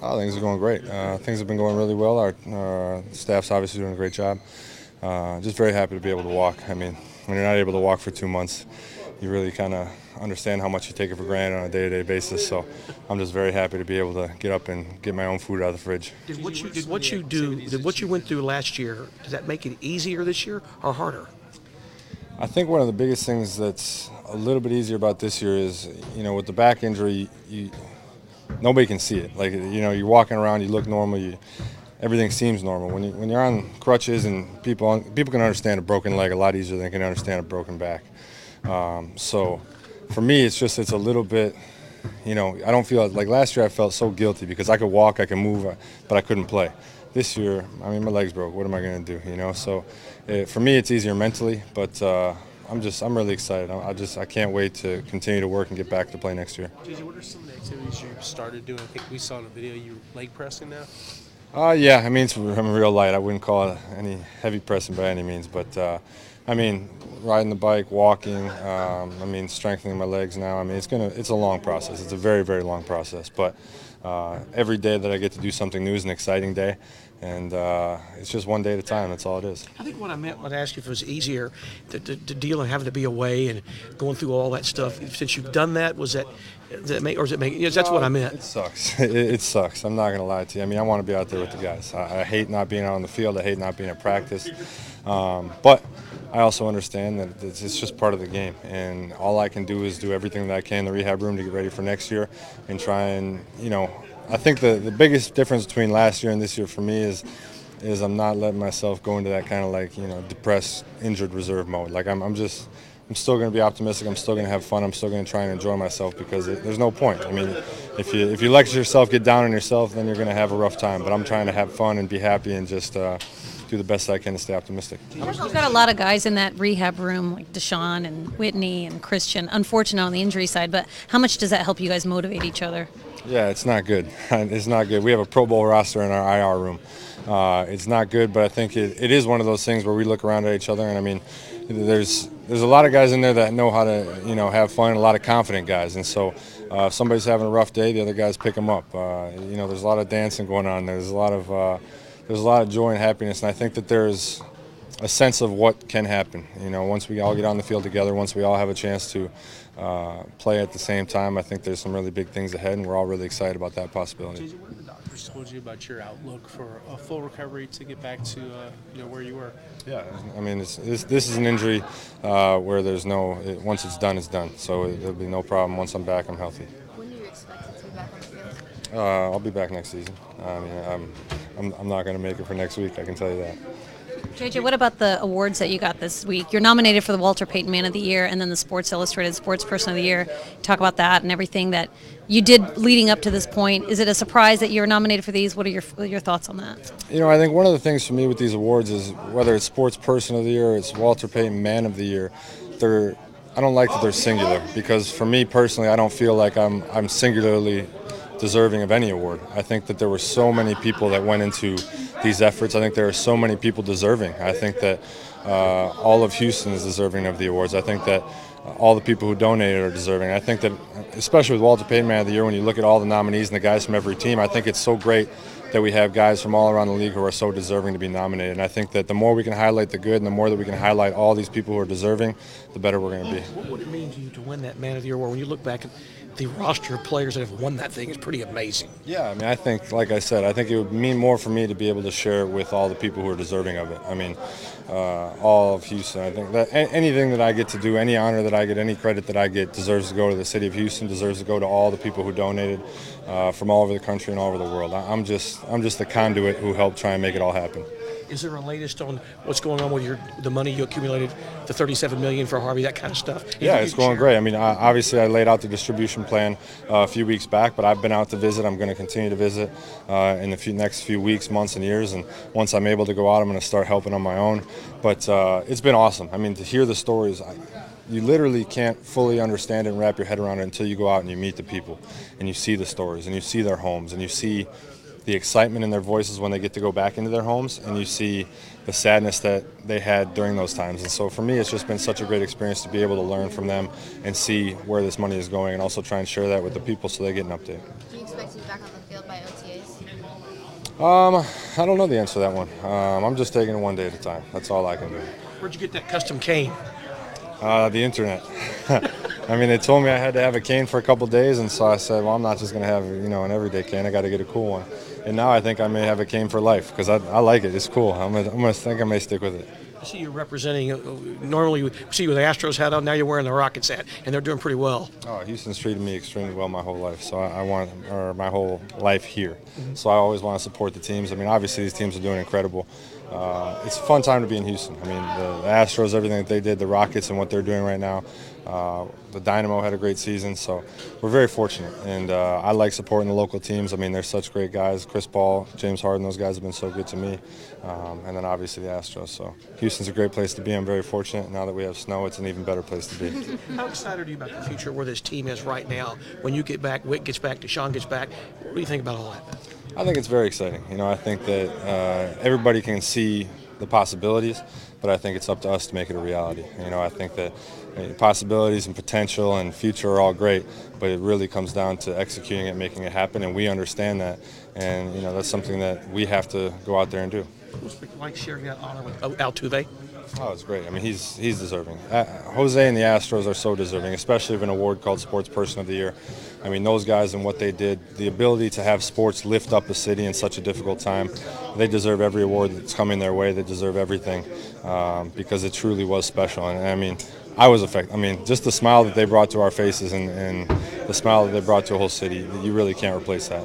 Oh, things are going great. Things have been going really well. Our staff's obviously doing a great job. Just very happy to be able to walk. I mean, when you're not able to walk for 2 months, you really kind of understand how much you take it for granted on a day-to-day basis. So I'm just very happy to be able to get up and get my own food out of the fridge. Did what you went through last year? Does that make it easier this year or harder? I think one of the biggest things that's a little bit easier about this year is, with the back injury, nobody can see it. Like, you're walking around, you look normal, everything seems normal. When you're on crutches and people can understand a broken leg a lot easier than they can understand a broken back. So for me, it's a little bit, I don't feel like last year I felt so guilty because I could walk, I could move, but I couldn't play. This year, I mean, my leg's broke. What am I going to do? So for me, it's easier mentally, but I'm really excited. I can't wait to continue to work and get back to play next year. JJ, what are some of the activities you started doing? I think we saw in the video you leg pressing now. Yeah, I mean, I'm real light. I wouldn't call it any heavy pressing by any means, but I mean, riding the bike, walking, strengthening my legs now. I mean, it's a long process. It's a very, very long process, but every day that I get to do something new is an exciting day, and it's just one day at a time. That's all it is. I think what I meant when I asked you if it was easier to deal and having to be away and going through all that stuff. Since you've done that, does it make? Yes, that's what I meant. It sucks. It sucks. I'm not going to lie to you. I mean, I want to be out there with the guys. I hate not being out on the field. I hate not being at practice. But I also understand that it's just part of the game, and all I can do is do everything that I can in the rehab room to get ready for next year and try and, I think the biggest difference between last year and this year for me is I'm not letting myself go into that kind of depressed, injured reserve mode. Like I'm still going to be optimistic. I'm still going to have fun. I'm still going to try and enjoy myself because there's no point. I mean, if you let yourself get down on yourself, then you're going to have a rough time. But I'm trying to have fun and be happy and just do the best I can to stay optimistic. You've got a lot of guys in that rehab room, like Deshaun and Whitney and Christian. Unfortunate on the injury side, but how much does that help you guys motivate each other? Yeah, it's not good. It's not good. We have a Pro Bowl roster in our IR room. It's not good, but I think it is one of those things where we look around at each other, and I mean, there's a lot of guys in there that know how to have fun, a lot of confident guys, and so if somebody's having a rough day, the other guys pick them up. There's a lot of dancing going on. There's a lot of joy and happiness, and I think that there's a sense of what can happen. Once we all get on the field together, once we all have a chance to play at the same time, I think there's some really big things ahead, and we're all really excited about that possibility. JJ, what have the doctors told you about your outlook for a full recovery to get back to where you were? Yeah, I mean, this is an injury where there's once it's done, it's done. So there'll be no problem. Once I'm back, I'm healthy. When do you expect to be back on the field? I'll be back next season. I mean, I'm not going to make it for next week, I can tell you that. JJ, what about the awards that you got this week? You're nominated for the Walter Payton Man of the Year and then the Sports Illustrated Sports Person of the Year. Talk about that and everything that you did leading up to this point. Is it a surprise that you were nominated for these? What are your thoughts on that? I think one of the things for me with these awards is whether it's Sports Person of the Year or it's Walter Payton Man of the Year, I don't like that they're singular because for me personally, I don't feel like I'm singularly deserving of any award. I think that there were so many people that went into these efforts. I think there are so many people deserving. I think that all of Houston is deserving of the awards. I think that all the people who donated are deserving. I think that, especially with Walter Payton Man of the Year, when you look at all the nominees and the guys from every team, I think it's so great that we have guys from all around the league who are so deserving to be nominated. And I think that the more we can highlight the good and the more that we can highlight all these people who are deserving, the better we're going to be. What would it mean to you to win that Man of the Year award? When you look back at the roster of players that have won that thing, is pretty amazing. Yeah, I mean, I think, like I said, I think it would mean more for me to be able to share it with all the people who are deserving of it. I mean, all of Houston. I think that anything that I get to do, any honor that I get, any credit that I get deserves to go to the city of Houston, deserves to go to all the people who donated from all over the country and all over the world. I'm just the conduit who helped try and make it all happen. Is there a latest on what's going on with the money you accumulated, the $37 million for Harvey, that kind of stuff? Yeah, it's going great. I mean, obviously I laid out the distribution plan a few weeks back, but I've been out to visit. I'm going to continue to visit in the next few weeks, months, and years. And once I'm able to go out, I'm going to start helping on my own. But it's been awesome. I mean, to hear the stories, you literally can't fully understand it and wrap your head around it until you go out and you meet the people and you see the stories and you see their homes and you see the excitement in their voices when they get to go back into their homes, and you see the sadness that they had during those times. And so for me, it's just been such a great experience to be able to learn from them and see where this money is going and also try and share that with the people so they get an update. Do you expect to be back on the field by OTAs? I don't know the answer to that one. I'm just taking it one day at a time. That's all I can do. Where'd you get that custom cane? The internet. I mean, they told me I had to have a cane for a couple days, and so I said, well, I'm not just going to have, an everyday cane. I got to get a cool one. And now I think I may have a cane for life because I like it. It's cool. I may stick with it. I see you representing. Normally, we see you with the Astros hat on. Now you're wearing the Rockets hat, and they're doing pretty well. Oh, Houston's treated me extremely well my whole life. So I want, or my whole life here. So I always want to support the teams. I mean, obviously these teams are doing incredible. It's a fun time to be in Houston. I mean, the Astros, everything that they did, the Rockets, and what they're doing right now. The Dynamo had a great season, so we're very fortunate. And I like supporting the local teams. I mean, they're such great guys. Chris Paul, James Harden, those guys have been so good to me. And then obviously the Astros. So Houston's a great place to be. I'm very fortunate. Now that we have snow, it's an even better place to be. How excited are you about the future where this team is right now? When you get back, Wick gets back, Deshaun gets back. What do you think about all that? I think it's very exciting. I think that everybody can see the possibilities, but I think it's up to us to make it a reality. I think that possibilities and potential and future are all great, but it really comes down to executing it, making it happen, and we understand that. And that's something that we have to go out there and do. What's it like sharing that honor with Altuve? Oh, it's great. I mean, he's deserving. Jose and the Astros are so deserving, especially of an award called Sports Person of the Year. I mean, those guys and what they did, the ability to have sports lift up a city in such a difficult time, they deserve every award that's coming their way. They deserve everything because it truly was special. And I mean, I was affected. I mean, just the smile that they brought to our faces and the smile that they brought to a whole city, you really can't replace that.